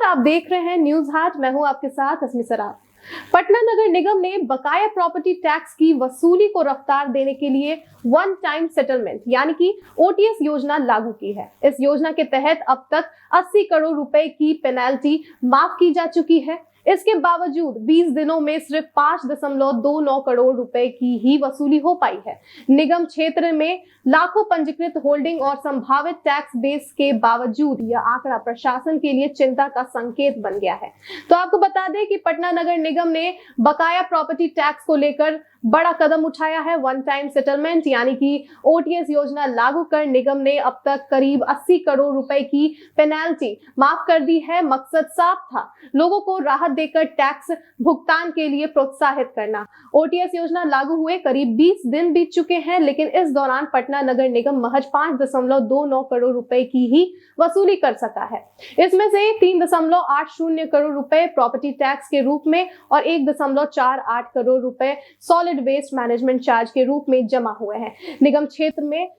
आप देख रहे हैं न्यूज हाट। मैं हूं आपके साथ अस्मी सराफ। पटना नगर निगम ने बकाया प्रॉपर्टी टैक्स की वसूली को रफ्तार देने के लिए वन टाइम सेटलमेंट यानी कि ओटीएस योजना लागू की है। इस योजना के तहत अब तक 80 करोड़ रुपए की पेनल्टी माफ की जा चुकी है। इसके बावजूद 20 दिनों में सिर्फ 5.29 करोड़ रुपए की ही वसूली हो पाई है। निगम क्षेत्र में लाखों पंजीकृत होल्डिंग और संभावित टैक्स बेस के बावजूद यह आंकड़ा प्रशासन के लिए चिंता का संकेत बन गया है। तो आपको बता दें कि पटना नगर निगम ने बकाया प्रॉपर्टी टैक्स को लेकर बड़ा कदम उठाया है। वन टाइम सेटलमेंट यानी कि ओटीएस योजना लागू कर निगम ने अब तक करीब 80 करोड़ रुपए की पेनल्टी माफ कर दी है। मकसद साफ था, लोगों को राहत देकर टैक्स भुगतान के लिए प्रोत्साहित करना। ओटीएस योजना लागू हुए करीब 20 दिन बीत चुके हैं, लेकिन इस दौरान पटना नगर निगम महज 5.29 करोड़ रुपए की ही वसूली कर सका है। इसमें से 3.80 करोड़ रुपए प्रॉपर्टी टैक्स के रूप में और 1.48 करोड़ रुपए सॉलिड वेस्ट मैनेजमेंट चार्ज के रूप में जमा हुए हैं। निगम क्षेत्र में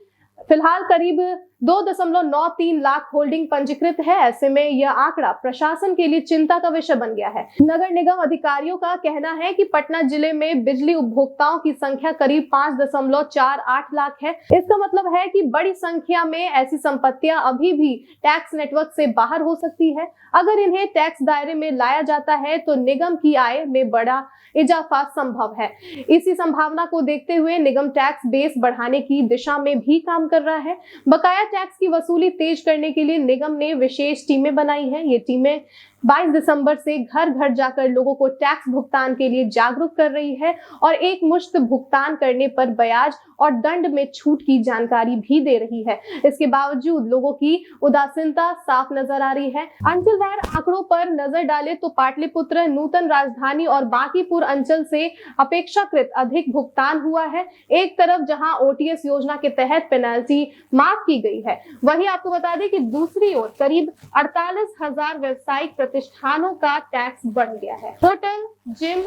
फिलहाल करीब 2.93 लाख होल्डिंग पंजीकृत है। ऐसे में यह आंकड़ा प्रशासन के लिए चिंता का विषय बन गया है। नगर निगम अधिकारियों का कहना है कि पटना जिले में बिजली उपभोक्ताओं की संख्या करीब 5.48 लाख है। इसका मतलब है कि बड़ी संख्या में ऐसी संपत्तियां अभी भी टैक्स नेटवर्क से बाहर हो सकती है। अगर इन्हें टैक्स दायरे में लाया जाता है तो निगम की आय में बड़ा इजाफा संभव है। इसी संभावना को देखते हुए निगम टैक्स बेस बढ़ाने की दिशा में भी काम कर रहा है। बकाया टैक्स की वसूली तेज करने के लिए निगम ने विशेष टीमें बनाई हैं। ये टीमें 22 दिसंबर से घर घर जाकर लोगों को टैक्स भुगतान के लिए जागरूक कर रही है और एक मुश्त भुगतान करने पर ब्याज और दंड में छूट की जानकारी भी दे रही है। इसके बावजूद लोगों की उदासीनता साफ नजर आ रही है। अंचलवार आंकड़ों पर नजर डाले तो पाटलिपुत्र, नूतन राजधानी और बांकीपुर अंचल से अपेक्षाकृत अधिक भुगतान हुआ है। एक तरफ जहां ओटीएस योजना के तहत पेनल्टी माफ की गई है, वहीं आपको बता दें कि दूसरी ओर करीब 48,000 व्यवसायिक प्रतिष्ठानों का टैक्स बढ़ गया है। होटल, जिम,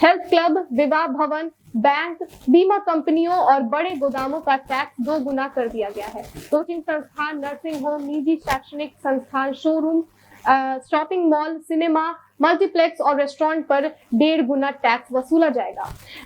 हेल्थ क्लब, विवाह भवन, बैंक, बीमा कंपनियों और बड़े गोदामों का टैक्स 2 गुना कर दिया गया है। कोचिंग संस्थान, नर्सिंग होम, निजी शैक्षणिक संस्थान, showroom, shopping mall, cinema, multiplex और रेस्टोरेंट पर 1.5 गुना टैक्स वसूला जाएगा।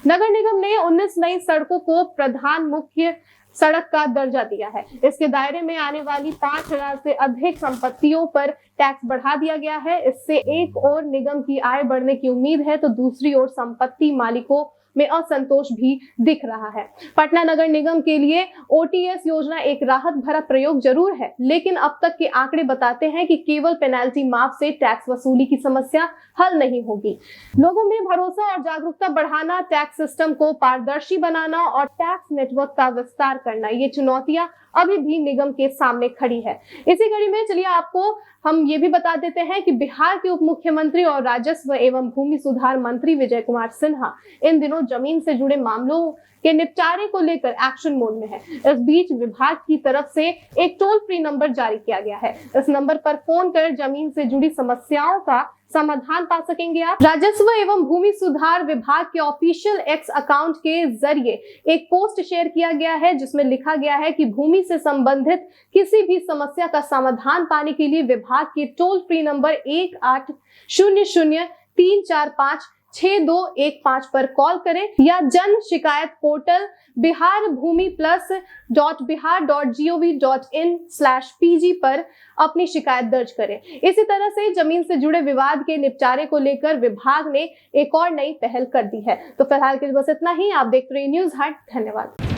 नगर निगम ने 19 नई सड़कों को प्रधान मुख्य सड़क का दर्जा दिया है। इसके दायरे में आने वाली 5,000 से अधिक संपत्तियों पर टैक्स बढ़ा दिया गया है। इससे एक ओर निगम की आय बढ़ने की उम्मीद है तो दूसरी ओर संपत्ति मालिकों में असंतोष भी दिख रहा है। पटना नगर निगम के लिए ओटीएस योजना एक राहत भरा प्रयोग जरूर है, लेकिन अब तक के आंकड़े बताते हैं कि केवल पेनल्टी माफ से टैक्स वसूली की समस्या हल नहीं होगी। लोगों में भरोसा और जागरूकता बढ़ाना, टैक्स सिस्टम को पारदर्शी बनाना और टैक्स नेटवर्क का विस्तार करना, ये चुनौतियां अभी भी निगम के सामने खड़ी है। इसी कड़ी में चलिए आपको हम ये भी बता देते हैं कि बिहार के उप मुख्यमंत्री और राजस्व एवं भूमि सुधार मंत्री विजय कुमार सिन्हा इन दिनों जमीन से जुड़े मामलों के निपटारे को लेकर एक्शन मोड में है। इस बीच विभाग की तरफ से एक टोल फ्री नंबर जारी किया गया है। इस नंबर पर फोन कर जमीन से जुड़ी समस्याओं का समाधान पा सकेंगे आप। राजस्व एवं भूमि सुधार विभाग के ऑफिशियल एक्स अकाउंट के जरिए एक पोस्ट शेयर किया गया है, जिसमें लिखा गया है कि भूमि से संबंधित किसी भी समस्या का समाधान पाने के लिए विभाग के टोल फ्री नंबर 1800-345-6215 पर कॉल करें या जन शिकायत पोर्टल biharbhumi+.bihar.gov.in/pg पर अपनी शिकायत दर्ज करें। इसी तरह से जमीन से जुड़े विवाद के निपटारे को लेकर विभाग ने एक और नई पहल कर दी है। तो फिलहाल के लिए बस इतना ही। आप देखते रहिए न्यूज हाट। धन्यवाद।